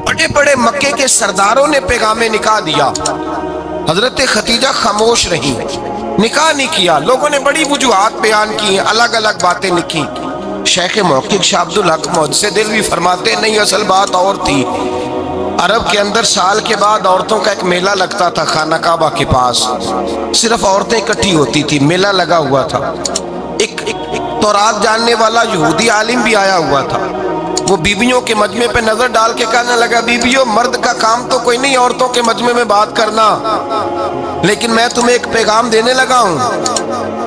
بڑے بڑے مکے کے سرداروں نے پیغام نکاح دیا، حضرت خدیجہ خاموش رہی، نکاح نہیں کیا۔ لوگوں نے بڑی وجوہات بیان کی، الگ الگ باتیں لکھی۔ شیخ محقق شاہ عبدالحق محدث دہلوی فرماتے ہیں نہیں، اصل بات اور تھی۔ عرب کے اندر سال کے بعد عورتوں کا ایک میلہ لگتا تھا خانہ کعبہ کے پاس، صرف عورتیں اکٹھی ہوتی تھی، میلہ لگا ہوا تھا۔ ایک تورات جاننے والا یہودی عالم بھی آیا ہوا تھا، وہ بیویوں کے مجمع پہ نظر ڈال کے کہنے لگا بیویوں، مرد کا کام تو کوئی نہیں عورتوں کے مجمع میں بات کرنا، لیکن میں تمہیں ایک پیغام دینے لگا ہوں۔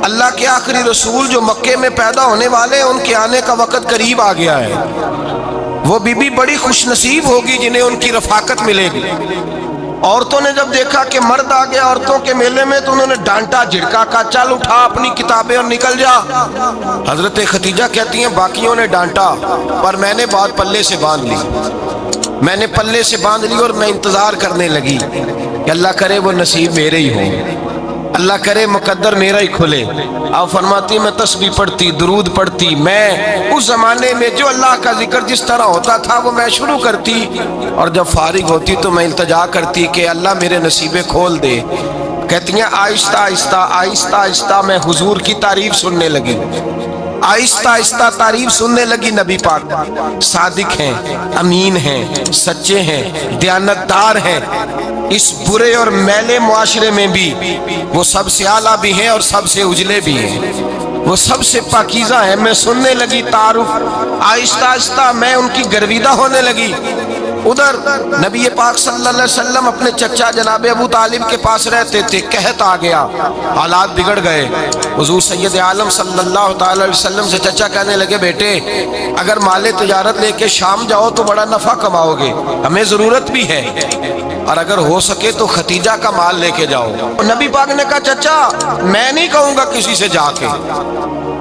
اللہ کے آخری رسول جو مکے میں پیدا ہونے والے، ان کے آنے کا وقت قریب آ گیا ہے۔ وہ بی بی بڑی خوش نصیب ہوگی جنہیں ان کی رفاقت ملے گی۔ عورتوں نے جب دیکھا کہ مرد آ گیا عورتوں کے میلے میں تو انہوں نے ڈانٹا، جھڑکا، کہا چل اٹھا اپنی کتابیں اور نکل جا۔ حضرت خدیجہ کہتی ہیں باقیوں نے ڈانٹا پر میں نے بات پلے سے باندھ لی، میں نے پلے سے باندھ لی اور میں انتظار کرنے لگی کہ اللہ کرے وہ نصیب میرے ہی ہو، اللہ کرے مقدر میرا ہی کھلے۔ آپ فرماتی میں تسبیح پڑھتی، درود پڑھتی، میں اس زمانے میں جو اللہ کا ذکر جس طرح ہوتا تھا وہ میں شروع کرتی، اور جب فارغ ہوتی تو میں التجا کرتی کہ اللہ میرے نصیبے کھول دے۔ کہتی ہیں آہستہ آہستہ آہستہ آہستہ میں حضور کی تعریف سننے لگی، آہستہ آہستہ تعریف سننے لگی۔ نبی پاک صادق ہیں، امین ہیں، سچے ہیں، دیانتدار ہیں، اس برے اور میلے معاشرے میں بھی وہ سب سے اعلیٰ بھی ہیں اور سب سے اجلے بھی ہیں، وہ سب سے پاکیزہ ہیں۔ میں سننے لگی تعارف، آہستہ آہستہ میں ان کی گرویدہ ہونے لگی۔ ادھر نبی پاک صلی اللہ علیہ وسلم اپنے چچا جناب ابو طالب کے پاس رہتے تھے، قحط آ گیا، حالات بگڑ گئے۔ حضور سید عالم صلی اللہ تعالی علیہ وسلم سے چچا کہنے لگے بیٹے اگر مال تجارت لے کے شام جاؤ تو بڑا نفع کماؤ گے، ہمیں ضرورت بھی ہے، اور اگر ہو سکے تو ختیجہ کا مال لے کے جاؤ۔ نبی پاک نے کہا چچا میں نہیں کہوں گا کسی سے جا کے،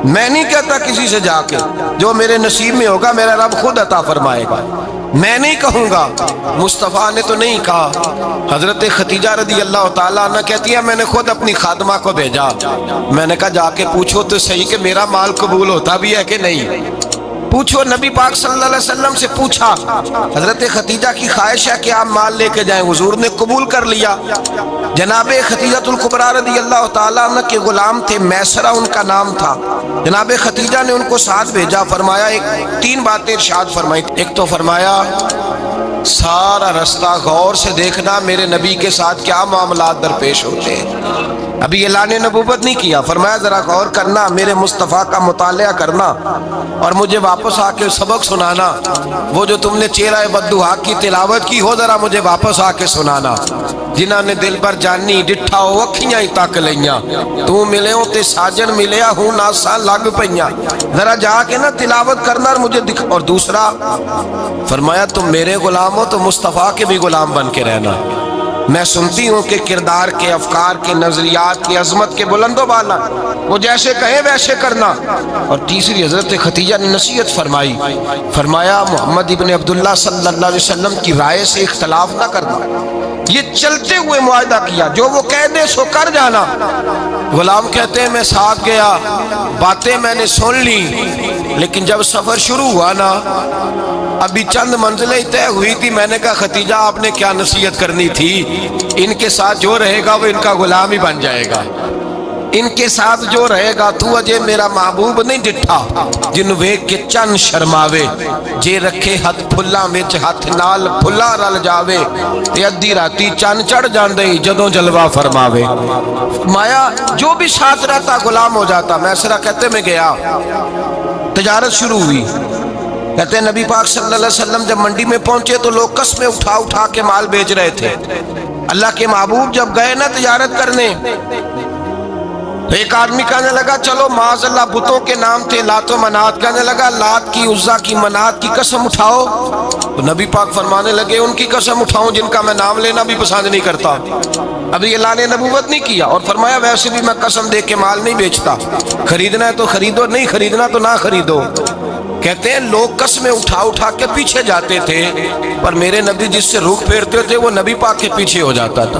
میں نہیں کہتا کسی سے جا کے، جو میرے نصیب میں ہوگا میرا رب خود عطا فرمائے گا، میں نہیں کہوں گا۔ مصطفیٰ نے تو نہیں کہا۔ حضرت خدیجہ رضی اللہ تعالیٰ عنہ کہتی ہے میں نے خود اپنی خادمہ کو بھیجا، میں نے کہا جا کے پوچھو تو صحیح کہ میرا مال قبول ہوتا بھی ہے کہ نہیں، پوچھو۔ نبی پاک صلی اللہ علیہ وسلم سے پوچھا، حضرت خدیجہ کی خواہش ہے کہ آپ مال لے کے جائیں، حضور نے قبول کر لیا۔ جناب خدیجہ الکبریٰ رضی اللہ تعالیٰ عنہ کے غلام تھے، میسرہ ان کا نام تھا، جناب خدیجہ نے ان کو ساتھ بھیجا۔ فرمایا ایک تین باتیں ارشاد فرمائی، ایک تو فرمایا سارا رستہ غور سے دیکھنا میرے نبی کے ساتھ کیا معاملات درپیش ہوتے ہیں، ابھی اعلان نبوت نہیں کیا، فرمایا ذرا غور کرنا، میرے مصطفیٰ کا مطالعہ کرنا اور مجھے واپس آ کے سبق سنانا، وہ جو تم نے چہرہ والضحیٰ کی تلاوت کی ہو ذرا مجھے واپس آ کے سنانا۔ جنہاں نے دل پر جانی ڈٹھا ہو اکھیاں ہی تک لیاں، تو ملے ہو تے ساجن ملیا ہوں ناساں لگ پئیاں، ذرا جا کے نا تلاوت کرنا اور مجھے دکھ۔ اور دوسرا فرمایا تم میرے غلام ہو تو مصطفیٰ کے بھی غلام بن کے رہنا، میں سنتی ہوں کہ کردار کے، افکار کے، نظریات کی عظمت کے بلند و بالا، وہ جیسے کہیں ویسے کرنا۔ اور تیسری حضرت خدیجہ نے نصیحت فرمائی، فرمایا محمد ابن عبداللہ صلی اللہ علیہ وسلم کی رائے سے اختلاف نہ کرنا، یہ چلتے ہوئے معاہدہ کیا، جو وہ کہہ دے سو کر جانا۔ غلام کہتے ہیں میں ساتھ گیا، باتیں میں نے سن لی، لیکن جب سفر شروع ہوا نا ابھی چند منزلیں طے ہوئی تھی، میں نے کہا خدیجہ آپ نے کیا نصیحت کرنی تھی، ان کے ساتھ جو رہے گا وہ ان کا غلام ہی بن جائے گا، ان کے ساتھ جو رہے گا تو اجے میرا محبوب نہیں ڈٹھا جن ویکھ کے چن شرماوے، جے رکھے ہاتھ پھلاں وچ ہاتھ نال پھلا رل جاوے، تے ادھی راتی چن چڑھ جاندے جدوں جلوہ فرماوے۔ فرمایا جو بھی ساتھ رہتا غلام ہو جاتا۔ میسرہ کہتے میں گیا، تجارت شروع ہوئی، کہتے ہیں نبی پاک صلی اللہ علیہ وسلم جب منڈی میں پہنچے تو لوگ قسمیں اٹھا اٹھا کے مال بیچ رہے تھے۔ اللہ کے محبوب جب گئے نا تجارت کرنے تو ایک آدمی کہنے لگا چلو معاذ اللہ بتوں کے نام تھے لات و منات، کہنے لگا لات کی، عزا کی، منات کی قسم اٹھاؤ، تو نبی پاک فرمانے لگے ان کی قسم اٹھاؤں جن کا میں نام لینا بھی پسند نہیں کرتا، ابھی اعلان نبوت نہیں کیا، اور فرمایا ویسے بھی میں قسم دے کے مال نہیں بیچتا، خریدنا ہے تو خریدو، نہیں خریدنا تو نہ خریدو۔ کہتے ہیں لوگ قسمیں اٹھا اٹھا کے پیچھے جاتے تھے، پر میرے نبی جس سے رخ پھیرتے تھے وہ نبی پاک کے پیچھے ہو جاتا تھا۔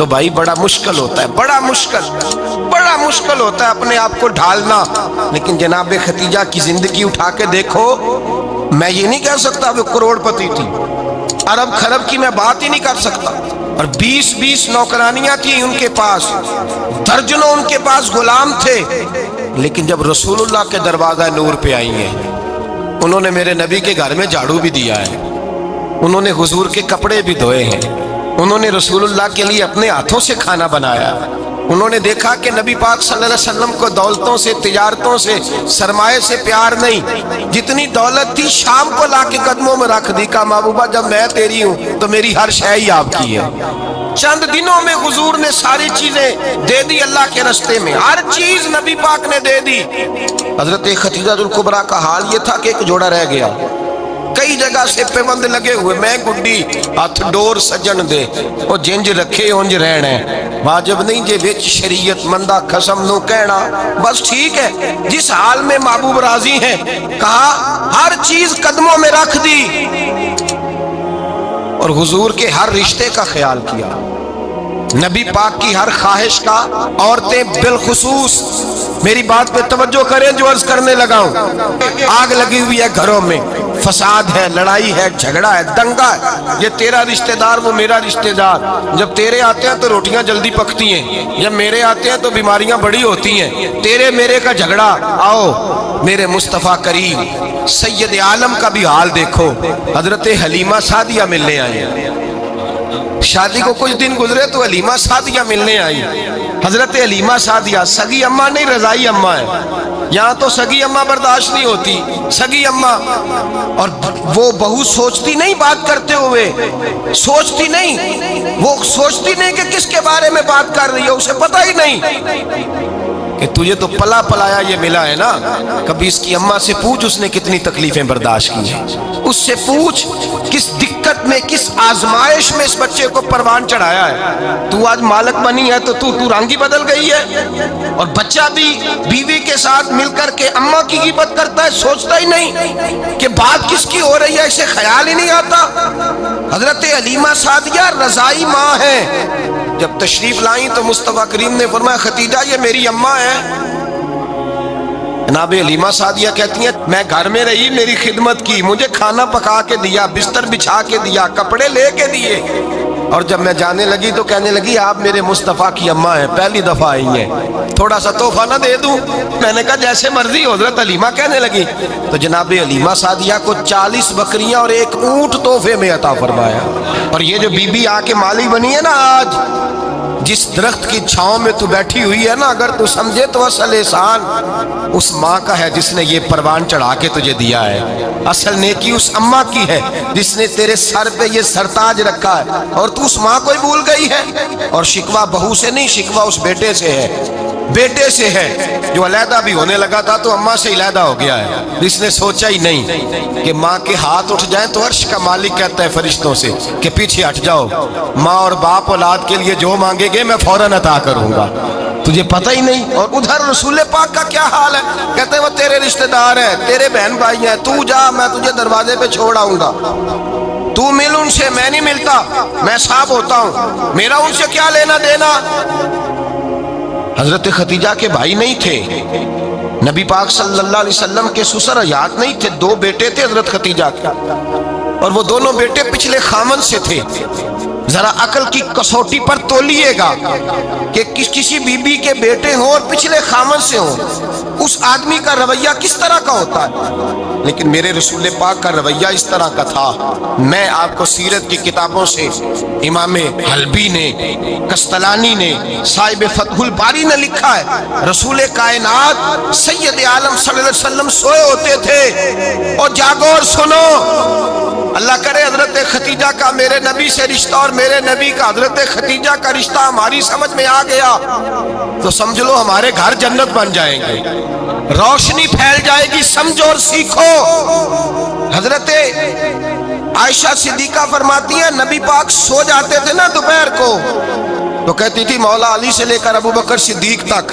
تو بھائی بڑا مشکل ہوتا ہے، بڑا مشکل ہوتا ہے اپنے آپ کو ڈھالنا۔ لیکن جناب ختیجہ کی زندگی اٹھا کے دیکھو، میں یہ نہیں کہہ سکتا وہ کروڑ پتی تھی، ارب خرب کی میں بات ہی نہیں کر سکتا، اور 20 نوکرانیاں تھیں ان کے پاس، درجنوں ان کے پاس غلام تھے۔ لیکن جب رسول اللہ کے دروازہ نور پہ آئی ہیں، انہوں نے میرے نبی کے گھر میں جھاڑو بھی دیا ہے، انہوں نے حضور کے کپڑے بھی دھوئے ہیں، انہوں نے رسول اللہ کے لیے اپنے ہاتھوں سے کھانا بنایا، انہوں نے دیکھا کہ نبی پاک صلی اللہ علیہ وسلم کو دولتوں سے، تجارتوں سے، سرمایہ سے پیار نہیں، جتنی دولت تھی شام کو لا کے قدموں میں رکھ دی، کہا محبوبہ جب میں تیری ہوں تو میری ہر شے ہی آپ کی ہے۔ چند دنوں میں حضور نے ساری چیزیں دے دی اللہ کے راستے میں، ہر چیز نبی پاک نے دے دی۔ حضرت خدیجہ الکبریٰ کا حال یہ تھا کہ ایک جوڑا رہ گیا، کئی جگہ سے پیوند لگے ہوئے، میں گڈی ہاتھ ڈور سجن دے، وہ جنج رکھے انج رہنا، واجب نہیں جے وچ شریعت مندہ قسم نو کہنا، بس ٹھیک ہے جس حال میں محبوب راضی ہیں، کہا ہر چیز قدموں میں رکھ دی، اور حضور کے ہر رشتے کا خیال کیا، نبی پاک کی ہر خواہش کا۔ عورتیں بالخصوص میری بات پہ توجہ کریں جو عرض کرنے لگا ہوں، آگ لگی ہوئی ہے گھروں میں، فساد ہے، لڑائی ہے، جھگڑا ہے، دنگا ہے، یہ تیرا رشتہ دار وہ میرا رشتہ دار، جب تیرے آتے ہیں تو روٹیاں جلدی پکتی ہیں، جب میرے آتے ہیں تو بیماریاں بڑی ہوتی ہیں، تیرے میرے کا جھگڑا۔ آؤ میرے مصطفیٰ کریم سید عالم کا بھی حال دیکھو، حضرت حلیمہ سعدیہ ملنے آئے، شادی کو کچھ دن گزرے تو حلیمہ سعدیہ ملنے آئی۔ حضرت حلیمہ سعدیہ سگی اماں نہیں، رضائی اماں ہے، یہاں تو سگی اماں برداشت نہیں ہوتی، سگی اماں، اور وہ بہو سوچتی نہیں بات کرتے ہوئے، سوچتی نہیں، وہ سوچتی نہیں کہ کس کے بارے میں بات کر رہی ہے، اسے پتہ ہی نہیں کہ تجھے تو پلا پلایا یہ ملا ہے نا، کبھی اس کی اماں سے پوچھ اس نے کتنی تکلیفیں برداشت کی ہیں، اس سے پوچھ کس دقت میں، کس آزمائش میں اس بچے کو پروان چڑھایا ہے، تو آج مالک بنی ہے تو تو رنگ ہی بدل گئی ہے، اور بچہ بھی بیوی کے ساتھ مل کر کے اماں کی غیبت کرتا ہے، سوچتا ہی نہیں کہ بات کس کی ہو رہی ہے، اسے خیال ہی نہیں آتا۔ حضرت حلیمہ سعدیہ رضائی ماں ہے، جب تشریف لائیں تو مصطفیٰ کریم نے فرمایا خدیجہ یہ میری اماں ہے۔ جناب حلیمہ سعدیہ کہتی ہیں میں گھر میں رہی، میری خدمت کی، مجھے کھانا پکا کے دیا، بستر بچھا کے دیا، کپڑے لے کے دیے، اور جب میں جانے لگی تو کہنے لگی آپ میرے مصطفیٰ کی اماں ہیں، پہلی دفعہ آئی ہیں، تھوڑا سا تحفہ نہ دے دوں؟ میں نے کہا جیسے مرضی۔ حضرت حلیمہ کہنے لگی تو جناب حلیمہ سعدیہ کو 40 بکریاں اور 1 اونٹ تحفے میں عطا فرمایا۔ اور یہ جو بی بی آ کے مالی بنی ہے نا آج، جس درخت کی چھاؤں میں تو بیٹھی ہوئی ہے نا، اگر تو سمجھے تو اصل احسان اس ماں کا ہے جس نے یہ پروان چڑھا کے تجھے دیا ہے، اصل نیکی اس اماں کی ہے جس نے تیرے سر پہ یہ سرتاج رکھا ہے، اور تو اس ماں کو ہی بھول گئی ہے۔ اور شکوہ بہو سے نہیں، شکوہ اس بیٹے سے ہے، بیٹے سے ہے جو علیحدہ بھی ہونے لگا تھا تو اماں سے علیحدہ ہو گیا ہے، جس نے سوچا ہی نہیں کہ ماں کے ہاتھ اٹھ جائیں تو عرش کا مالک کہتا ہے فرشتوں سے کہ پیچھے ہٹ جاؤ، ماں اور باپ اولاد کے لیے جو مانگے گے میں فوراً عطا کروں گا، تجھے پتہ ہی نہیں۔ اور ادھر رسول پاک کا کیا حال ہے، کہتے ہیں وہ تیرے رشتہ دار ہیں، تیرے بہن بھائی ہیں، تو جا میں تجھے دروازے پہ چھوڑ آؤں گا، تو مل ان سے، میں نہیں ملتا، میں صاحب ہوتا ہوں، میرا ان سے کیا لینا دینا۔ حضرت خدیجہ کے بھائی نہیں تھے، نبی پاک صلی اللہ علیہ وسلم کے سسر حیات نہیں تھے، 2 بیٹے تھے حضرت خدیجہ کے، اور وہ دونوں بیٹے پچھلے خامن سے تھے۔ ذرا عقل کی کسوٹی پر تولیے گا کہ کسی بی بی کے بیٹے ہوں اور پچھلے خامن سے ہوں، اس آدمی کا رویہ کس طرح کا ہوتا ہے، لیکن میرے رسول پاک کا رویہ اس طرح کا تھا۔ میں آپ کو سیرت کی کتابوں سے امام حلبی نے، قسطلانی نے، صاحب فتح الباری نے لکھا ہے، رسول کائنات سید عالم صلی اللہ علیہ وسلم سوئے ہوتے تھے، اور جاگو اور سنو، اللہ کرے حضرت خدیجہ کا میرے نبی سے رشتہ اور میرے نبی کا حضرت خدیجہ کا رشتہ ہماری سمجھ میں آ گیا تو سمجھ لو ہمارے گھر جنت بن جائیں گے، روشنی پھیل جائے گی، سمجھو اور سیکھو۔ حضرت عائشہ صدیقہ فرماتی ہیں نبی پاک سو جاتے تھے نا دوپہر کو تو کہتی تھی مولا علی سے لے کر ابو بکر صدیق تک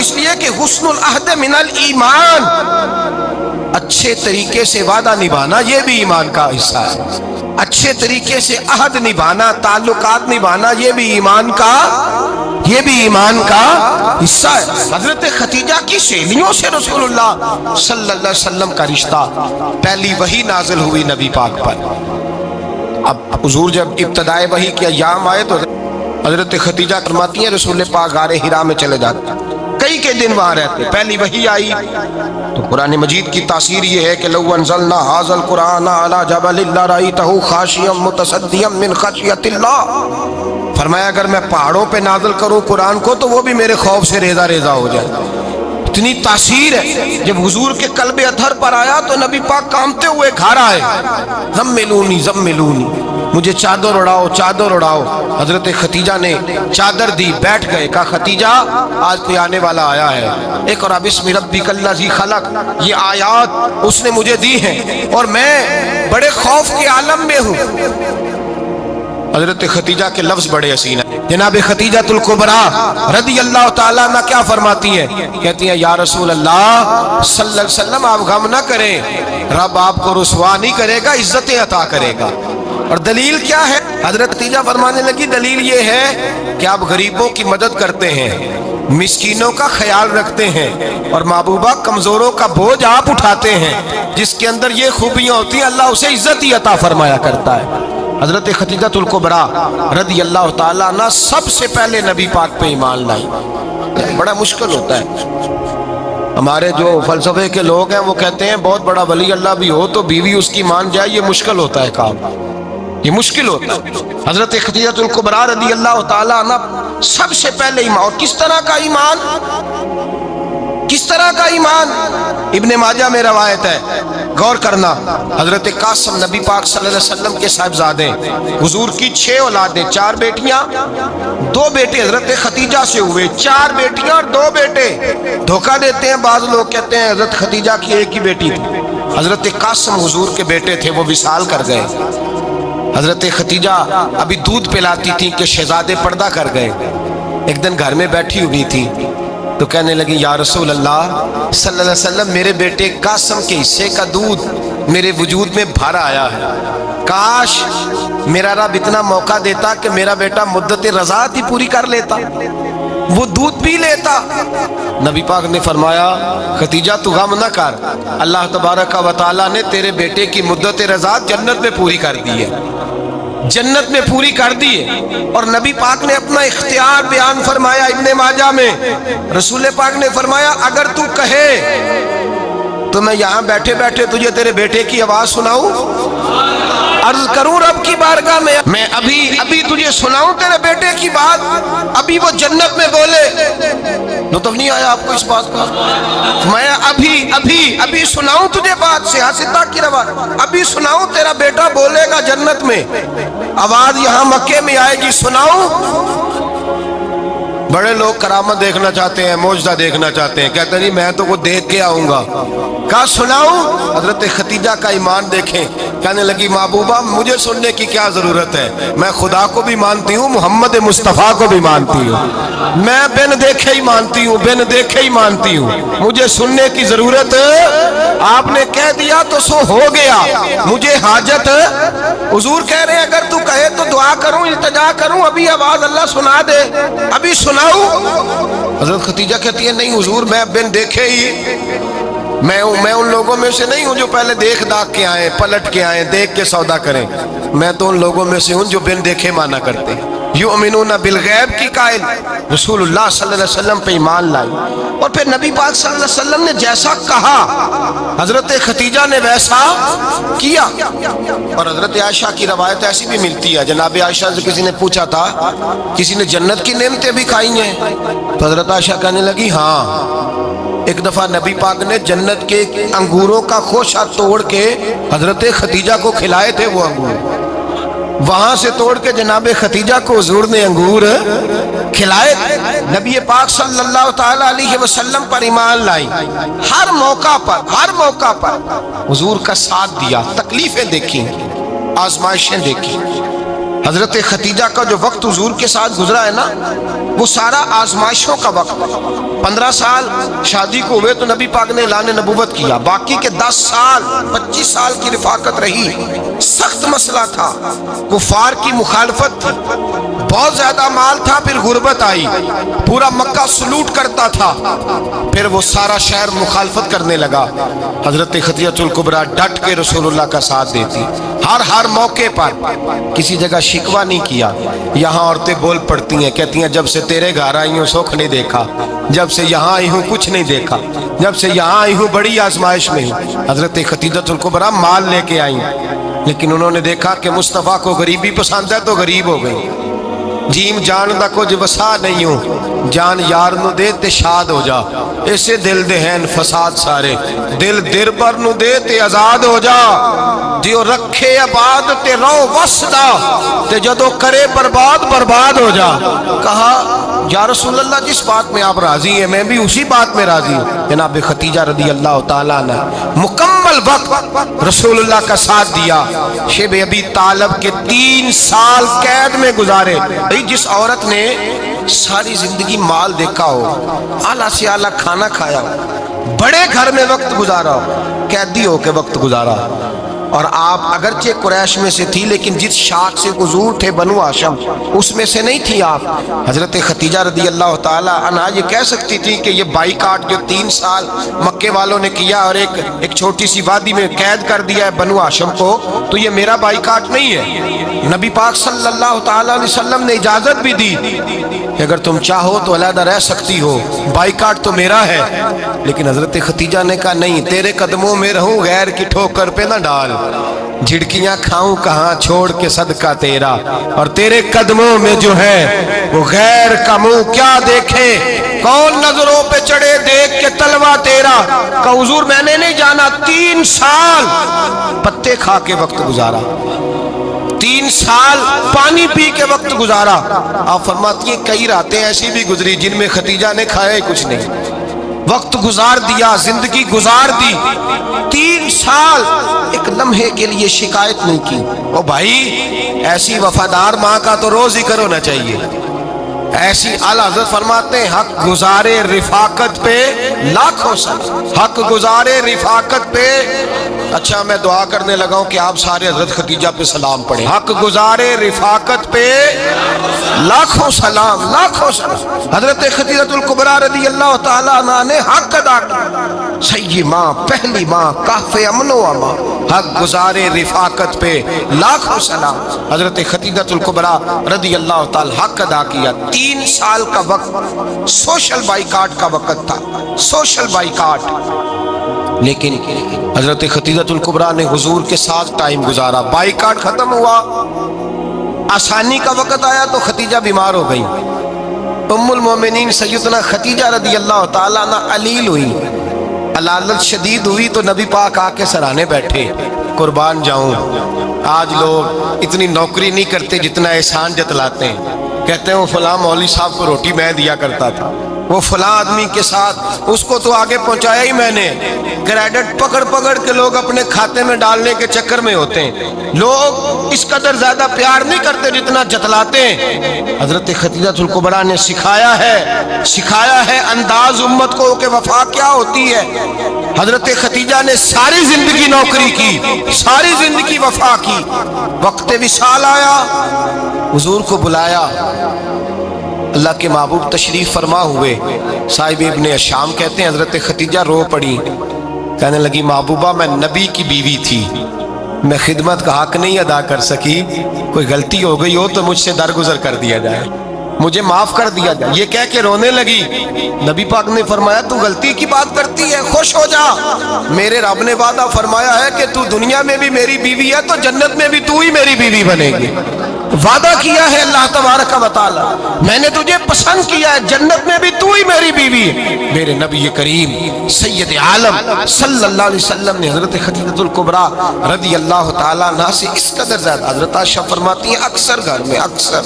اس لیے کہ حسن العہد من الایمان، اچھے طریقے سے وعدہ نبھانا یہ بھی ایمان کا حصہ ہے، اچھے طریقے سے عہد نبھانا، تعلقات نبھانا یہ بھی ایمان کا حصہ ہے۔ حضرت خدیجہ کی سہیلیوں سے رسول اللہ صلی اللہ علیہ وسلم کا رشتہ، پہلی وحی نازل ہوئی نبی پاک پر۔ اب حضور جب ابتدائے وحی کے ایام آئے تو حضرت خدیجہ فرماتی ہیں رسول پاک غار حرا میں چلے جاتے، کئی دن وہاں رہتے، پہلی وحی آئی تو قرآن مجید کی تاثیر یہ ہے کہ لو انزلنا ھذا القرآن علی جبل لرأیتہ خاشعا متصدعا من خشیۃ اللہ، فرمایا اگر میں پہاڑوں پہ نازل کروں قرآن کو تو وہ بھی میرے خوف سے ریزہ ریزہ ہو جائے، اتنی تاثیر ہے۔ جب حضور کے قلب اطہر پر آیا تو نبی پاک کامتے ہوئے گھر آئے، زملونی زملونی، مجھے چادر اڑاؤ چادر اڑاؤ۔ حضرت خدیجہ نے چادر دی، بیٹھ گئے، کہا خدیجہ آج کوئی آنے والا آیا ہے، اقرأ بسم ربک الذی خلق، یہ آیات اس نے مجھے دی ہیں اور میں بڑے خوف کے عالم میں ہوں۔ حضرت خدیجہ کے لفظ بڑے حسین ہیں۔ جناب خدیجہ الکبریٰ رضی اللہ تعالیٰ عنہ کیا فرماتی ہیں؟ کہتی ہیں یا رسول اللہ صلی اللہ علیہ وسلم آپ غم نہ کریں، رب آپ کو رسوا نہیں کرے گا، عزتیں عطا کرے گا۔ اور دلیل کیا ہے؟ حضرت خدیجہ فرمانے لگی دلیل یہ ہے کہ آپ غریبوں کی مدد کرتے ہیں، مسکینوں کا خیال رکھتے ہیں، اور محبوبہ کمزوروں کا بوجھ آپ اٹھاتے ہیں، جس کے اندر یہ خوبیاں ہوتی ہیں اللہ اسے عزت ہی عطا فرمایا کرتا ہے۔ حضرت خدیجہ الکبریٰ رضی اللہ تعالیٰ عنہ سب سے پہلے نبی پاک پہ ایمان لائی۔ بڑا مشکل ہوتا ہے، ہمارے جو فلسفے کے لوگ ہیں وہ کہتے ہیں بہت بڑا ولی اللہ بھی ہو تو بیوی اس کی مان جائے، یہ مشکل ہوتا ہے کام، یہ مشکل ہوتا ہے۔ حضرت خدیجہ الکبریٰ رضی اللہ تعالیٰ عنہ سب سے پہلے ایمان، اور کس طرح کا ایمان؟ کس طرح کا ایمان؟ ابن ماجہ میں روایت ہے، غور کرنا، حضرت قاسم نبی پاک صلی اللہ علیہ وسلم کے صاحبزادے، حضور کی 6 اولادیں، 4 بیٹیاں 2 بیٹے حضرت خدیجہ سے ہوئے، 4 بیٹیاں اور 2 بیٹے۔ دھوکہ دیتے ہیں بعض لوگ، کہتے ہیں حضرت خدیجہ کی ایک ہی بیٹی تھی، حضرت قاسم حضور کے بیٹے تھے، وہ وصال کر گئے۔ حضرت خدیجہ ابھی دودھ پلاتی تھی کہ شہزادے پردہ کر گئے، ایک دن گھر میں بیٹھی ہوئی تھی تو کہنے لگی یا رسول اللہ صلی اللہ علیہ وسلم میرے بیٹے قاسم کے حصے کا دودھ میرے وجود میں بھر آیا ہے، کاش میرا رب اتنا موقع دیتا کہ میرا بیٹا مدت رضاعت ہی پوری کر لیتا، وہ دودھ پی لیتا۔ نبی پاک نے فرمایا خدیجہ تو غم نہ کر، اللہ تبارک و تعالیٰ نے تیرے بیٹے کی مدت رضاعت جنت میں پوری کر دی ہے، جنت میں پوری کر دی ہے۔ اور نبی پاک نے اپنا اختیار بیان فرمایا ابن ماجہ میں، رسول پاک نے فرمایا اگر تو کہے تو میں یہاں بیٹھے بیٹھے تجھے تیرے بیٹے کی آواز سناؤں، عرض کروں رب کی بارگاہ میں ابھی تجھے سناؤں تیرے بیٹے کی بات، ابھی وہ جنت میں بولے، لطف نہیں آیا آپ کو اس بات کا؟ میں ابھی سناؤں تجھے بات، سیاستہ کی روایت، ابھی سناؤں تیرا بیٹا بولے گا جنت میں، آواز یہاں مکے میں آئے گی، سناؤں؟ بڑے لوگ کرامت دیکھنا چاہتے ہیں، معجزہ دیکھنا چاہتے ہیں، کہتے ہیں میں تو وہ دیکھ کے آؤں گا، کہا سناؤں؟ حضرت خدیجہ کا ایمان دیکھیں، کہنے لگی محبوبہ مجھے سننے کی کیا ضرورت ہے، میں خدا کو بھی مانتی ہوں، محمد مصطفیٰ کو بھی مانتی ہوں، میں بن دیکھے ہی مانتی ہوں، بن دیکھے ہی مانتی ہوں، مجھے سننے کی ضرورت، آپ نے کہہ دیا تو سو ہو گیا، مجھے حاجت، حضور کہہ رہے ہیں اگر تو کہے تو دعا کروں، التجا کروں، ابھی آواز اللہ سنا دے، ابھی سناؤں؟ حضرت خدیجہ کہتی ہے نہیں حضور میں بن دیکھے ہی، میں ان لوگوں میں سے نہیں ہوں جو پہلے دیکھ داکھ کے آئیں، پلٹ کے آئیں، دیکھ کے سودا کریں، میں تو ان لوگوں میں سے ہوں جو بن دیکھے مانا کرتے ہیں۔ یؤمنون بالغیب کی قائل رسول اللہ صلی اللہ علیہ وسلم پہ ایمان لائی، اور پھر نبی پاک صلی اللہ علیہ وسلم نے جیسا کہا حضرت خدیجہ نے ویسا کیا۔ اور حضرت عائشہ کی روایت ایسی بھی ملتی ہے، جناب عائشہ سے کسی نے پوچھا تھا کسی نے جنت کی نعمتیں بھی کھائی ہیں؟ تو حضرت عائشہ کہنے لگی ہاں، ایک دفعہ نبی پاک نے جنت کے انگوروں کا خوشہ توڑ کے حضرت خدیجہ کو کھلائے تھے، وہ انگور وہاں سے توڑ کے جناب خدیجہ کو حضور نے انگور کھلائے تھے۔ نبی پاک صلی اللہ تعالی علیہ وسلم پر ایمان لائی، ہر موقع پر حضور کا ساتھ دیا، تکلیفیں دیکھی، آزمائشیں دیکھی، حضرت خدیجہ کا جو وقت حضور کے ساتھ گزرا ہے نا، وہ سارا آزمائشوں کا وقت۔ 15 سال شادی کو ہوئے تو نبی پاک نے اعلان نبوت کیا، باقی کے 10 سال 25 سال کی رفاقت رہی۔ سخت مسئلہ تھا، کفار کی مخالفت تھی، بہت زیادہ مال تھا، پھر غربت آئی، پورا مکہ سلوٹ کرتا تھا، پھر وہ سارا شہر مخالفت کرنے لگا۔ حضرت خدیجہ الکبریٰ ڈٹ کے رسول اللہ کا ساتھ دیتی، ہر موقع پر کسی جگہ شکوہ نہیں کیا۔ یہاں عورتیں بول پڑتی ہیں، کہتی ہیں جب سے تیرے گھر آئی ہوں سکھ نہیں دیکھا، جب سے یہاں آئی ہوں کچھ نہیں دیکھا، جب سے یہاں آئی ہوں بڑی آزمائش میں ہوں۔ حضرت خدیجہ الکبریٰ مال لے کے آئیں، لیکن انہوں نے دیکھا کہ مصطفیٰ کو غریبی پسند ہے تو غریب ہو گئی۔ جیم جان دا کچھ وسا نہیں ہوں، جان یار نو دے تے شاد ہو جا، اسے دل دے ہیں فساد سارے، دل در بر نو دے تے آزاد ہو جا، دیو رکھے آباد تے رو وسدا تے جدو کرے برباد برباد ہو جا۔ کہا یا رسول اللہ جس بات میں آپ راضی ہیں میں بھی اسی بات میں راضی ہوں۔ جناب خدیجہ رضی اللہ تعالیٰ نے مکمل وقت رسول اللہ کا ساتھ دیا۔ شیب ابی طالب کے 3 سال قید میں گزارے۔ جس عورت نے ساری زندگی مال دیکھا ہو، اعلیٰ سے اعلیٰ کھانا کھایا ہو، بڑے گھر میں وقت گزارا ہو، قیدی ہو کے وقت گزارا، اور آپ اگرچہ قریش میں سے تھی لیکن جس شاخ سے حضور تھے بنو ہاشم اس میں سے نہیں تھی آپ۔ حضرت خدیجہ رضی اللہ تعالیٰ عنہا یہ کہہ سکتی تھی کہ یہ بائیکاٹ جو 3 سال مکے والوں نے کیا اور ایک چھوٹی سی وادی میں قید کر دیا ہے بنو ہاشم کو، تو یہ میرا بائیکاٹ نہیں ہے۔ نبی پاک صلی اللہ تعالیٰ علیہ وسلم نے اجازت بھی دی کہ اگر تم چاہو تو علیحدہ رہ سکتی ہو، بائیکاٹ تو میرا ہے۔ لیکن حضرت خدیجہ نے کہا نہیں، تیرے قدموں میں رہوں، غیر کی ٹھوکر پہ نہ ڈال، جھڑکیاں کھاؤں کہاں چھوڑ کے صدقہ تیرا، اور تیرے قدموں میں جو ہے وہ غیر کا منہ کیا دیکھے، کون نظروں پہ چڑھے دیکھ کے تلوا تیرا۔ کہ حضور میں نے نہیں جانا، 3 سال پتے کھا کے وقت گزارا، 3 سال پانی پی کے وقت گزارا۔ آپ فرماتی ہیں کئی راتیں ایسی بھی گزری جن میں خدیجہ نے کھایا ہی کچھ نہیں، وقت گزار دیا، زندگی گزار دی۔ 3 سال ایک لمحے کے لیے شکایت نہیں کی۔ او بھائی ایسی وفادار ماں کا تو روز ذکر ہونا چاہیے۔ ایسی اعلیٰ حضرت فرماتے ہیں حق گزارے رفاقت پہ لاکھوں سلام، حق گزارے رفاقت پہ۔ اچھا میں دعا کرنے لگا ہوں کہ آپ سارے حضرت خدیجہ پہ سلام پڑھیں۔ حق گزارے رفاقت پہ لاکھوں سلام، لاکھوں سلام۔ حضرت خدیجہ الکبریٰ رضی اللہ تعالیٰ عنہ نے حق ادا کیا، سیدی ماں، پہلی ماں، کہف امن و امان، حق گزارے رفاقت پہ لاکھوں سلام۔ حضرت خدیجہ الکبریٰ رضی اللہ تعالیٰ حق ادا کیا۔ 3 سال کا وقت سوشل بائیکاٹ کا وقت تھا، سوشل بائیکاٹ، لیکن حضرت خدیجہ الکبریٰ نے حضور کے ساتھ ٹائم گزارا۔ بائیکاٹ ختم ہوا، آسانی کا وقت آیا تو خدیجہ بیمار ہو گئی۔ ام المومنین سیدنا خدیجہ رضی اللہ تعالیٰ عنہ علیل ہوئی، علالت شدید ہوئی تو نبی پاک آ کے سرانے بیٹھے۔ قربان جاؤں، آج لوگ اتنی نوکری نہیں کرتے جتنا احسان جتلاتے ہیں۔ کہتے ہیں وہ فلاں مولوی صاحب کو روٹی میں دیا کرتا تھا، وہ فلاں آدمی کے ساتھ اس کو تو آگے پہنچایا ہی میں نے۔ کریڈٹ پکڑ پکڑ کے لوگ اپنے کھاتے میں ڈالنے کے چکر میں ہوتے ہیں، لوگ اس قدر زیادہ پیار نہیں کرتے جتنا جتلاتے ہیں۔ حضرت خدیجہ الکبریٰ نے سکھایا ہے انداز امت کو کہ وفا کیا ہوتی ہے۔ حضرت خدیجہ نے ساری زندگی نوکری کی، ساری زندگی وفا کی۔ وقت وصال آیا، حضور کو بلایا، اللہ کے محبوب تشریف فرما ہوئے۔ صاحب ابن شام کہتے ہیں حضرت خدیجہ رو پڑی، کہنے لگی محبوبہ میں نبی کی بیوی تھی، میں خدمت کا حق نہیں ادا کر سکی، کوئی غلطی ہو گئی ہو تو مجھ سے درگزر کر دیا جائے، مجھے معاف کر دیا جائے۔ یہ کہہ کے رونے لگی۔ نبی پاک نے فرمایا تو غلطی کی بات کرتی ہے، خوش ہو جا، میرے رب نے وعدہ فرمایا ہے کہ تو دنیا میں بھی میری بیوی ہے تو جنت میں بھی تو ہی میری بیوی بنے گی۔ وعدہ کیا ہے اللہ تبارک و تعالی، میں نے تجھے پسند کیا ہے، جنت میں بھی تو ہی میری بیوی ہے۔ میرے نبی کریم سید عالم صلی اللہ علیہ وسلم نے حضرت خدیجہ الکبریٰ رضی اللہ تعالیٰ عنہ سے اس قدر زیادہ، حضرت عائشہ فرماتی ہیں اکثر گھر میں اکثر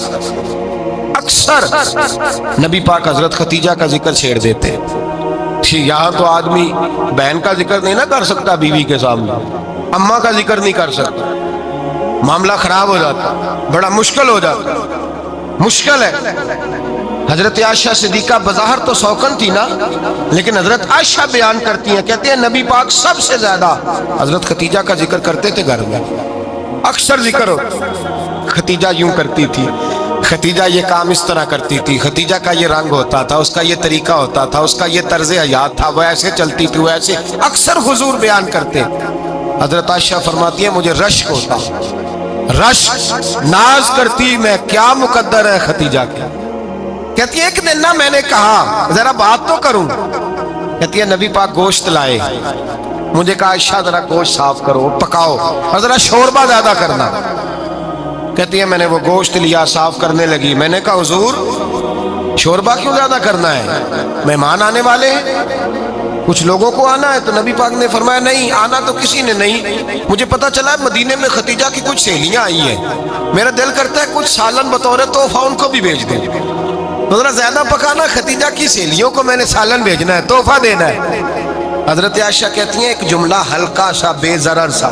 نبی پاک حضرت خدیجہ کا ذکر چھیڑ دیتے۔ یہاں تو آدمی بہن کا ذکر نہیں نہ کر سکتا بیوی کے سامنے، اماں کا ذکر نہیں کر سکتا، معاملہ خراب ہو جاتا، بڑا مشکل ہو جاتا، مشکل ہے۔ حضرت عائشہ صدیقہ بظاہر تو سوکن تھی نا، لیکن حضرت عائشہ بیان کرتی ہیں، کہتے ہیں نبی پاک سب سے زیادہ حضرت ختیجہ کا ذکر کرتے تھے گھر میں، اکثر ذکر ہو۔ ختیجہ یوں کرتی تھی، ختیجہ یہ کام اس طرح کرتی تھی، ختیجہ کا یہ رنگ ہوتا تھا، اس کا یہ طریقہ ہوتا تھا، اس کا یہ طرز حیات تھا، وہ ایسے چلتی تھی، وہ ایسے، اکثر حضور بیان کرتے۔ حضرت عائشہ فرماتی ہے مجھے رشک ہوتا، رشک، ناز کرتی میں کیا مقدر ہے ختیجہ کے۔ کہتی ہے ایک دن نا میں نے کہا ذرا بات تو کروں، کہتی ہے نبی پاک گوشت لائے، مجھے کہا عائشہ ذرا گوشت صاف کرو، پکاؤ اور ذرا شوربہ زیادہ کرنا۔ کہتی ہے میں نے وہ گوشت لیا، صاف کرنے لگی، میں نے کہا حضور شوربہ کیوں زیادہ کرنا ہے، مہمان آنے والے ہیں، کچھ لوگوں کو آنا ہے۔ تو نبی پاک نے فرمایا نہیں، آنا تو کسی نے نہیں، مجھے پتا چلا ہے مدینے میں ختیجہ کی کچھ سہیلیاں آئی ہیں، میرا دل کرتا ہے کچھ سالن بطور تحفہ ان کو بھی بھیج دیں، تو ذرا زیادہ پکانا، ختیجہ کی سہیلیوں کو میں نے سالن بھیجنا ہے، تحفہ دینا ہے۔ حضرت عائشہ کہتی ہیں ایک جملہ ہلکا سا، بے ضرر سا،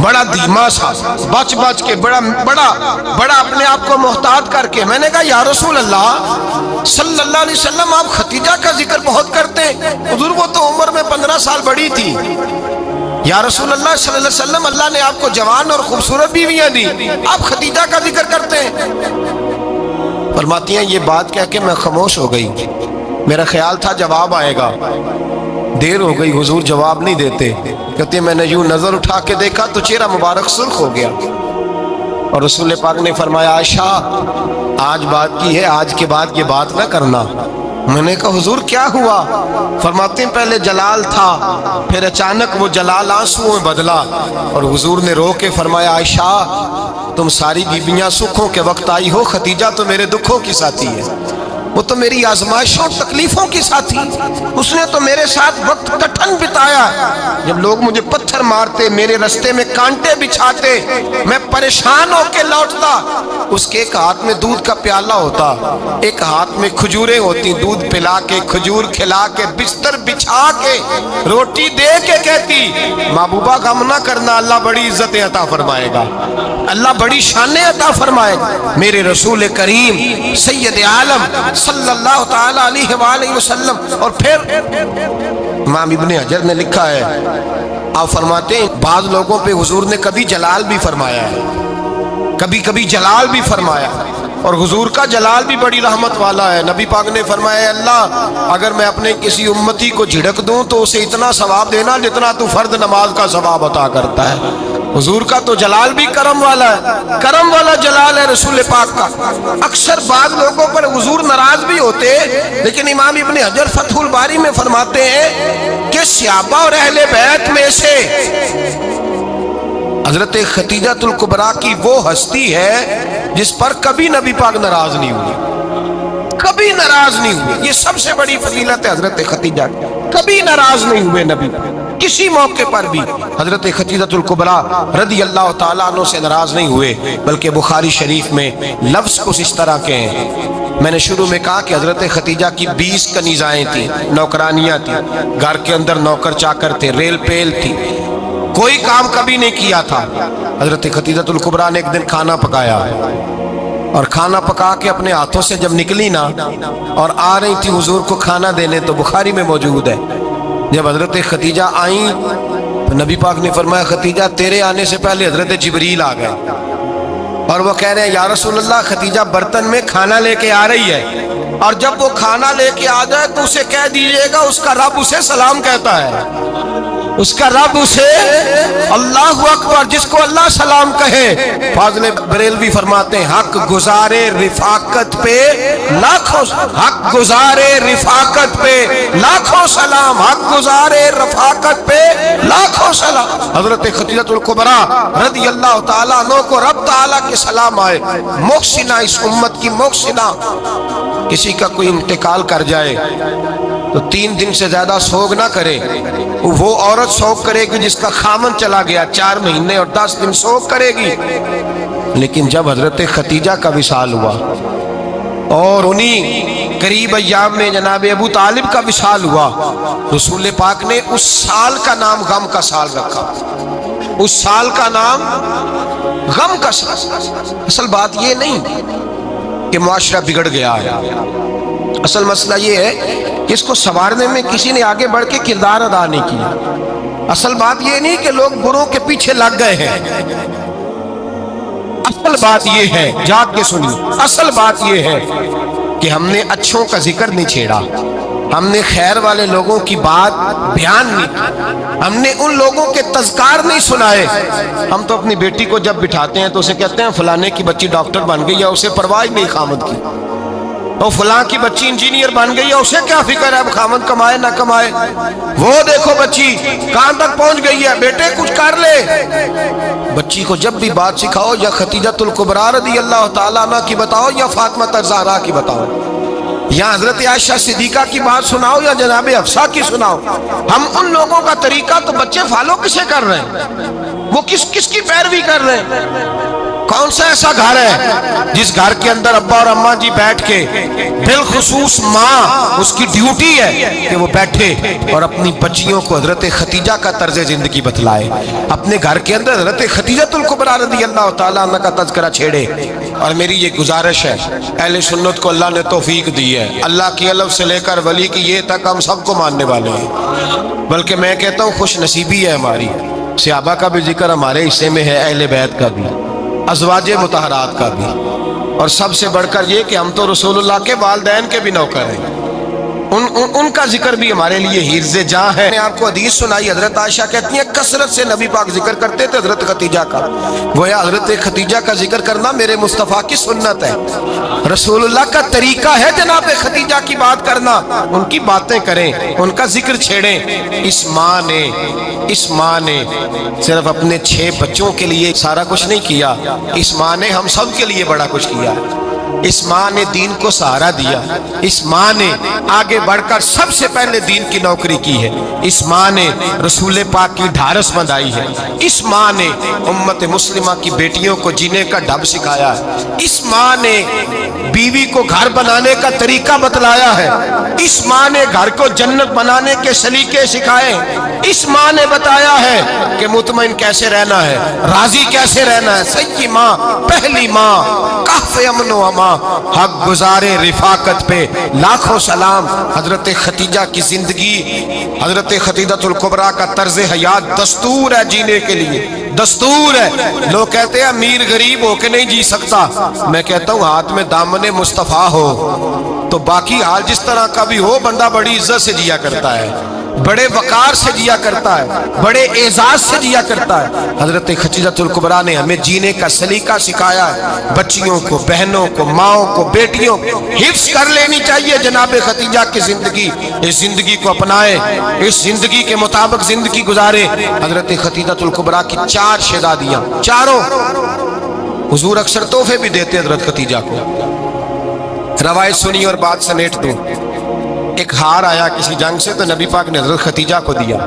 بڑا دھیما سا، بچ بچ کے، بڑا اپنے آپ کو محتاط کر کے، میں نے کہا یا رسول اللہ صلی اللہ علیہ وسلم آپ ختیجہ کا ذکر بہت کرتے ہیں، حضور وہ تو عمر میں 15 سال بڑی تھی، یا رسول اللہ صلی اللہ علیہ وسلم اللہ نے آپ کو جوان اور خوبصورت بیویاں دی، آپ ختیجہ کا ذکر کرتے ہیں۔ فرماتی ہیں یہ بات کہہ کے میں خاموش ہو گئی، میرا خیال تھا جواب آئے گا، دیر ہو گئی، حضور جواب نہیں دیتے۔ کہتے ہیں میں نے یوں نظر اٹھا کے دیکھا تو چہرہ مبارک سرخ ہو گیا، اور رسول پاک نے فرمایا عائشہ آج بات کی ہے، آج کے بعد یہ بات نہ کرنا۔ میں نے کہا حضور کیا ہوا؟ فرماتے ہیں پہلے جلال تھا، پھر اچانک وہ جلال آنسوؤں میں بدلا، اور حضور نے رو کے فرمایا عائشہ تم ساری بیویاں سکھوں کے وقت آئی ہو، ختیجہ تو میرے دکھوں کی ساتھی ہے، وہ تو میری آزمائشوں تکلیفوں کی ساتھی، اس نے تو میرے ساتھ وقت کٹھن بتایا، جب لوگ مجھے پتھر مارتے، میرے رستے میں کانٹے بچھاتے، میں پریشان ہو کے لوٹتا، اس کے ایک ہاتھ میں دودھ کا پیالہ ہوتا، ایک ہاتھ میں کھجوریں ہوتی، دودھ پلا کے، کھجور کھلا کے، بستر بچھا کے، روٹی دے کے کہتی محبوبہ غم نہ کرنا، اللہ بڑی عزتیں عطا فرمائے گا، اللہ بڑی شانیں عطا فرمائے گا۔ میرے رسول کریم سید عالم صلی اللہ تعالی علیہ وآلہ وسلم۔ اور پھر امام ابن حجر نے لکھا ہے، آپ فرماتے ہیں بعض لوگوں پہ حضور نے کبھی جلال بھی فرمایا ہے، کبھی کبھی جلال بھی فرمایا، اور حضور کا جلال بھی بڑی رحمت والا ہے۔ نبی پاک نے فرمایا اللہ اگر میں اپنے کسی امتی کو جھڑک دوں تو اسے اتنا ثواب دینا جتنا تو فرض نماز کا ثواب عطا کرتا ہے۔ حضور کا تو جلال بھی کرم والا ہے، کرم والا جلال ہے رسول پاک کا۔ اکثر بعض لوگوں پر حضور ناراض بھی ہوتے، لیکن امام ابن حجر فتح الباری میں فرماتے ہیں کہ صحابہ اور اہل بیت میں سے حضرت ختیجہ الکبریٰ کی وہ ہستی ہے جس پر کبھی نبی پاک ناراض نہیں ہوئے، کبھی ناراض نہیں ہوئے۔ یہ سب سے بڑی فضیلت ہے حضرت ختیجہ کی، کبھی ناراض نہیں ہوئے نبی پاک، کسی موقع پر بھی حضرت ختیجہ الکبریٰ رضی اللہ تعالیٰ عنہ سے ناراض نہیں ہوئے، بلکہ بخاری شریف میں لفظ کچھ اس طرح کے ہیں۔ میں نے شروع میں کہا کہ حضرت ختیجہ کی 20 کنیزائیں تھیں، نوکرانیاں تھیں، گھر کے اندر نوکر چاکر تھے، ریل پیل تھی، کوئی کام کبھی نہیں کیا تھا۔ حضرت ختیجہ الکبریٰ نے ایک دن کھانا پکایا، اور کھانا پکا کے اپنے ہاتھوں سے جب نکلی نا اور آ رہی تھی حضور کو کھانا دینے، تو بخاری میں موجود ہے جب حضرت ختیجہ آئیں تو نبی پاک نے فرمایا ختیجہ تیرے آنے سے پہلے حضرت جبریل آ گئے، اور وہ کہہ رہے ہیں یا رسول اللہ ختیجہ برتن میں کھانا لے کے آ رہی ہے، اور جب وہ کھانا لے کے آ جائے تو اسے کہہ دیجئے گا اس کا رب اسے سلام کہتا ہے، اس کا رب اسے اللہ اکبر، جس کو اللہ سلام کہے۔ فاضل بریلوی فرماتے ہیں حق گزارے رفاقت پہ لاکھوں، حق گزارے رفاقت پہ لاکھوں سلام، حق گزارے رفاقت پہ لاکھوں سلام۔ حضرت ختیجہ الکبریٰ رضی اللہ تعالیٰ عنہ کو رب تعالیٰ کے سلام آئے، محسنہ، اس امت کی محسنہ۔ کسی کا کوئی انتقال کر جائے تو 3 دن سے زیادہ سوگ نہ کرے، وہ عورت سوگ کرے گی جس کا خامن چلا گیا، 4 مہینے اور 10 دن سوگ کرے گی۔ لیکن جب حضرت ختیجہ کا وصال ہوا اور انہی قریب ایام میں جناب ابو طالب کا وصال ہوا، رسول پاک نے اس سال کا نام غم کا سال رکھا، اس سال کا نام غم کا ساتھ۔ اصل بات یہ نہیں کہ معاشرہ بگڑ گیا ہے، اصل مسئلہ یہ ہے کہ اس کو سنوارنے میں کسی نے آگے بڑھ کے کردار ادا نہیں کیا۔ اصل بات یہ نہیں کہ لوگ بروں کے پیچھے لگ گئے ہیں، اصل بات یہ ہے، جاگ کے سنیے، اصل بات یہ ہے کہ ہم نے اچھوں کا ذکر نہیں چھیڑا، ہم نے خیر والے لوگوں کی بات بیان نہیں کی، ہم نے ان لوگوں کے تذکار نہیں سنائے۔ ہم تو اپنی بیٹی کو جب بٹھاتے ہیں تو اسے کہتے ہیں فلانے کی بچی ڈاکٹر بن گئی، یا اسے پرواہ نہیں خامد کی، اور فلاں کی بچی انجینئر بن گئی ہے، اسے کیا فکر ہے خامد کمائے نہ کمائے، وہ دیکھو بچی کہاں تک پہنچ گئی ہے، بیٹے کچھ کر لے۔ بچی کو جب بھی بات سکھاؤ یا خدیجہ الکبریٰ رضی اللہ تعالیٰ عنہ کی بتاؤ یا فاطمہ الزہرا کی بتاؤ، یا حضرت عائشہ صدیقہ کی بات سناؤ یا جناب حفصہ کی سناؤ، ہم ان لوگوں کا طریقہ تو بچے فالو کسے کر رہے ہیں، وہ کس کی پیروی کر رہے ہیں؟ کون سا ایسا گھر ہے جس گھر کے اندر ابا اور اماں جی بیٹھ کے، بالخصوص ماں اس کی ڈیوٹی ہے کہ وہ بیٹھے اور اپنی بچیوں کو حضرت خدیجہ کا طرز زندگی بتلائے، اپنے گھر کے اندر حضرت خدیجہ الکبریٰ رضی اللہ تعالیٰ عنہ کا تذکرہ چھیڑے۔ اور میری یہ گزارش ہے، اہل سنت کو اللہ نے توفیق دی ہے، اللہ کی الف سے لے کر ولی کی یہ تک ہم سب کو ماننے والے ہیں، بلکہ میں کہتا ہوں خوش نصیبی ہے ہماری، صحابہ کا بھی ذکر ہمارے حصے میں ہے، اہل بیت کا بھی، ازواج مطہرات کا بھی، اور سب سے بڑھ کر یہ کہ ہم تو رسول اللہ کے والدین کے بھی نوکر ہیں، ان کا ذکر بھی ہمارے لیے حرز جاں ہے۔ میں نے آپ کو حدیث سنائی، حضرت عائشہ کہتی ہیں کثرت سے نبی پاک ذکر کرتے تھے حضرت خدیجہ کا، گویا حضرت خدیجہ کا ذکر کرنا میرے مصطفیٰ کی سنت ہے، رسول اللہ کا طریقہ ہے جناب خدیجہ کی بات کرنا، ان کی باتیں کریں، ان کا ذکر چھیڑیں۔ اس ماں نے صرف اپنے 6 بچوں کے لیے سارا کچھ نہیں کیا، اس ماں نے ہم سب کے لیے بڑا کچھ کیا، اس ماں نے دین کو سہارا دیا، اس ماں نے آگے بڑھ کر سب سے پہلے دین کی نوکری کی ہے، اس ماں نے رسول پاک کی ڈھارس بندھائی ہے، اس ماں نے امت مسلمہ کی بیٹیوں کو جینے کا ڈھب سکھایا ہے، اس ماں نے بیوی کو گھر بنانے کا طریقہ بتلایا ہے، اس ماں نے گھر کو جنت بنانے کے سلیقے سکھائے، اس ماں نے بتایا ہے کہ مطمئن کیسے رہنا ہے، راضی کیسے رہنا ہے۔ سچی ماں، پہلی ماں، کہف امن و امان، حق گزارے رفاقت پہ لاکھوں سلام۔ حضرت خدیجہ کی زندگی، حضرت خدیجہ الکبریٰ کا طرز حیات دستور ہے جینے کے لیے، دستور ہے۔ لوگ کہتے ہیں امیر غریب ہو کے نہیں جی سکتا، میں کہتا ہوں ہاتھ میں دامن مصطفیٰ ہو تو باقی حال جس طرح کا بھی ہو، بندہ بڑی عزت سے جیا کرتا ہے، بڑے وقار سے جیا کرتا ہے، بڑے اعزاز سے جیا کرتا ہے۔ حضرت خدیجہ الکبریٰ نے ہمیں جینے کا سلیقہ سکھایا ہے، بچیوں کو، بہنوں کو، ماؤں کو، بیٹیوں کو حفظ کر لینی چاہیے جناب خدیجہ کی زندگی، اس زندگی کو اپنائے، اس زندگی کے مطابق زندگی گزارے۔ حضرت خدیجہ الکبریٰ کی 4 شہزادیاں، چاروں حضور اکثر تحفے بھی دیتے حضرت خدیجہ کو۔ روایت سنی اور بات سمیٹ دوں، ایک ہار آیا کسی جنگ سے تو نبی پاک نے حضرت خدیجہ کو دیا۔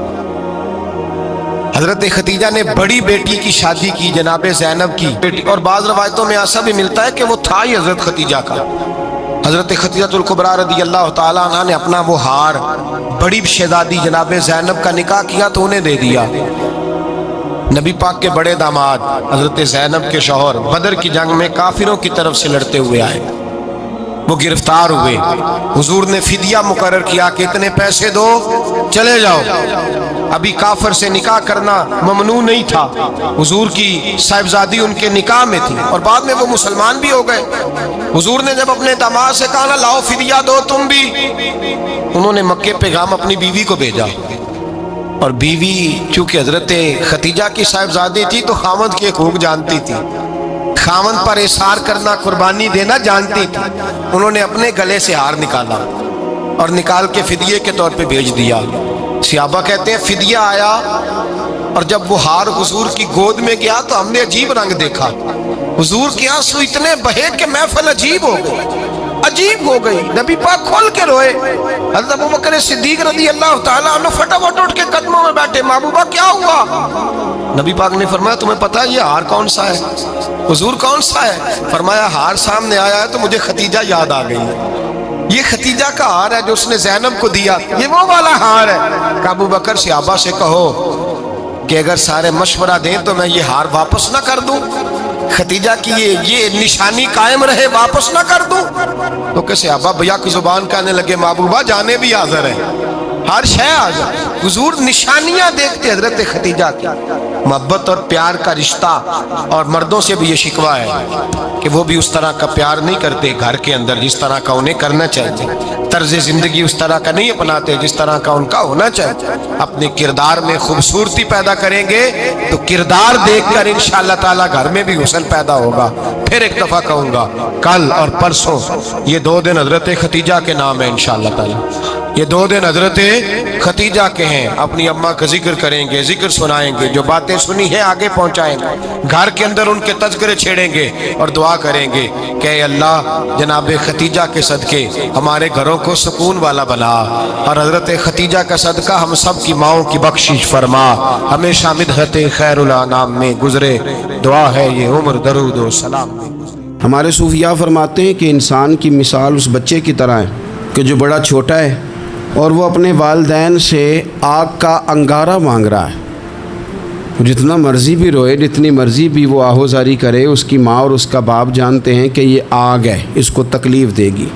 حضرت خدیجہ نے بڑی بیٹی کی شادی کی جناب زینب کی بیٹی، اور بعض روایتوں میں ایسا بھی ملتا ہے کہ وہ تھا ہی حضرت خدیجہ کا۔ حضرت خدیجہ الکبریٰ رضی اللہ تعالیٰ عنہ نے اپنا وہ ہار بڑی شہزادی جناب زینب کا نکاح کیا تو انہیں دے دیا۔ نبی پاک کے بڑے داماد حضرت زینب کے شوہر بدر کی جنگ میں کافروں کی طرف سے لڑتے ہوئے آئے، وہ گرفتار ہوئے، حضور نے فدیہ مقرر کیا کہ اتنے پیسے دو چلے جاؤ۔ ابھی کافر سے نکاح کرنا ممنوع نہیں تھا، حضور کی صاحبزادی ان کے نکاح میں تھی اور بعد میں وہ مسلمان بھی ہو گئے۔ حضور نے جب اپنے داماد سے کہا نا لاؤ فدیہ دو تم بھی، انہوں نے مکے پیغام اپنی بیوی کو بھیجا، اور بیوی چونکہ حضرت خدیجہ کی صاحبزادی تھی تو خاوند کے حقوق جانتی تھی، خاوند پر احسار کرنا، قربانی دینا جانتی تھی۔ انہوں نے اپنے گلے سے ہار نکالا اور نکال کے فدیے کے طور پہ بھیج دیا۔ صحابہ کہتے ہیں فدیہ آیا اور جب وہ ہار حضور کی گود میں گیا تو ہم نے عجیب رنگ دیکھا، حضور کے آنسو اتنے بہے کہ محفل عجیب ہو گئی، عجیب ہو گئی، نبی پاک کھول کے روئے۔ حضرت ابوبکر صدیق رضی اللہ تعالیٰ عنہ فٹافٹ اٹھ کے قدموں میں بیٹھے، محبوبہ کیا ہوا؟ نبی پاک نے فرمایا تمہیں پتہ ہے یہ ہار کون سا ہے؟ حضور کون سا ہے؟ فرمایا ہار سامنے آیا ہے تو مجھے خدیجہ یاد آ گئی، یہ خدیجہ کا ہار ہے جو اس نے زینب کو دیا، یہ وہ والا ہار ہے۔ ابو بکر صحابہ سے کہو کہ اگر سارے مشورہ دیں تو میں یہ ہار واپس نہ کر دوں، ختیجہ کی یہ نشانی قائم رہے واپس نہ کر دوں؟ تو کیسے ابا بھیا کی زبان کہنے لگے محبوبہ جانے بھی حاضر ہیں، ہر شے حاضر۔ حضور نشانیاں دیکھتے حضرت ختیجہ کی، محبت اور پیار کا رشتہ۔ اور مردوں سے بھی یہ شکوہ ہے کہ وہ بھی اس طرح کا پیار نہیں کرتے گھر کے اندر جس طرح کا انہیں کرنا چاہیے، طرز زندگی اس طرح کا نہیں اپناتے جس طرح کا ان کا ہونا چاہیے۔ اپنے کردار میں خوبصورتی پیدا کریں گے تو کردار دیکھ کر انشاءاللہ تعالی گھر میں بھی حسن پیدا ہوگا۔ پھر ایک دفعہ کہوں گا، کل اور پرسوں یہ 2 دن حضرت ختیجہ کے نام ہے انشاءاللہ تعالی، یہ 2 دن حضرت ختیجہ کے ہیں۔ اپنی اماں کا ذکر کریں گے، ذکر سنائیں گے، جو باتیں سنی ہیں آگے پہنچائیں گے، گھر کے اندر ان کے تذکرے چھیڑیں گے اور دعا کریں گے کہ اے اللہ جناب ختیجہ کے صدقے ہمارے گھروں کو سکون والا بنا، اور حضرت ختیجہ کا صدقہ ہم سب کی ماؤں کی بخشش فرما، ہمیشہ مدحت خیر الانام میں گزرے، دعا ہے یہ عمر درود و سلام میں۔ ہمارے صوفیاء فرماتے ہیں کہ انسان کی مثال اس بچے کی طرح ہے کہ جو بڑا چھوٹا ہے اور وہ اپنے والدین سے آگ کا انگارہ مانگ رہا ہے۔ جتنا مرضی بھی روئے، جتنی مرضی بھی وہ آہوزاری کرے، اس کی ماں اور اس کا باپ جانتے ہیں کہ یہ آگ ہے، اس کو تکلیف دے گی،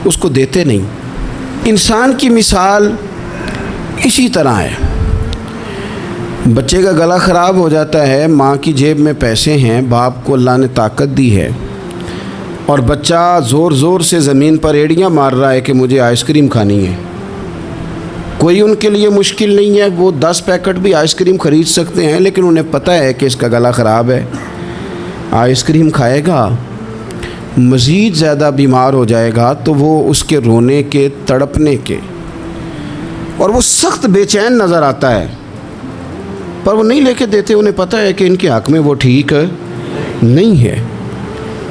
اس کو دیتے نہیں۔ انسان کی مثال اسی طرح ہے۔ بچے کا گلا خراب ہو جاتا ہے، ماں کی جیب میں پیسے ہیں، باپ کو اللہ نے طاقت دی ہے، اور بچہ زور زور سے زمین پر ایڑیاں مار رہا ہے کہ مجھے آئس کریم کھانی ہے۔ کوئی ان کے لیے مشکل نہیں ہے، وہ 10 پیکٹ بھی آئس کریم خرید سکتے ہیں، لیکن انہیں پتہ ہے کہ اس کا گلا خراب ہے، آئس کریم کھائے گا مزید زیادہ بیمار ہو جائے گا، تو وہ اس کے رونے کے، تڑپنے کے، اور وہ سخت بے چین نظر آتا ہے، پر وہ نہیں لے کے دیتے، انہیں پتہ ہے کہ ان کے حق میں وہ ٹھیک نہیں ہے۔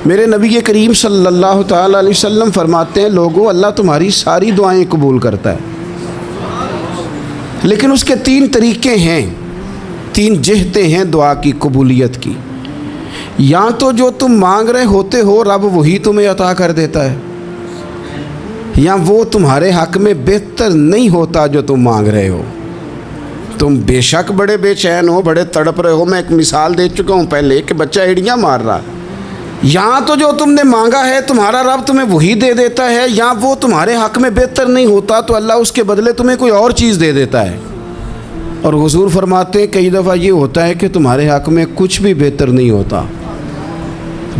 میرے نبی کریم صلی اللہ تعالیٰ علیہ وسلم فرماتے ہیں، لوگوں اللہ تمہاری ساری دعائیں قبول کرتا ہے، لیکن اس کے 3 طریقے ہیں، 3 جہتیں ہیں دعا کی قبولیت کی۔ یا تو جو تم مانگ رہے ہوتے ہو رب وہی تمہیں عطا کر دیتا ہے، یا وہ تمہارے حق میں بہتر نہیں ہوتا جو تم مانگ رہے ہو۔ تم بے شک بڑے بے چین ہو، بڑے تڑپ رہے ہو، میں ایک مثال دے چکا ہوں پہلے کہ بچہ ایڑیاں مار رہا، یا تو جو تم نے مانگا ہے تمہارا رب تمہیں وہی دے دیتا ہے، یا وہ تمہارے حق میں بہتر نہیں ہوتا تو اللہ اس کے بدلے تمہیں کوئی اور چیز دے دیتا ہے۔ اور حضور فرماتے ہیں کئی دفعہ یہ ہوتا ہے کہ تمہارے حق میں کچھ بھی بہتر نہیں ہوتا،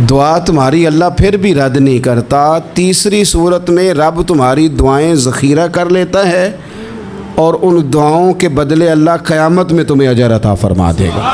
دعا تمہاری اللہ پھر بھی رد نہیں کرتا۔ تیسری صورت میں رب تمہاری دعائیں ذخیرہ کر لیتا ہے، اور ان دعاؤں کے بدلے اللہ قیامت میں تمہیں اجر عطا فرما دے گا۔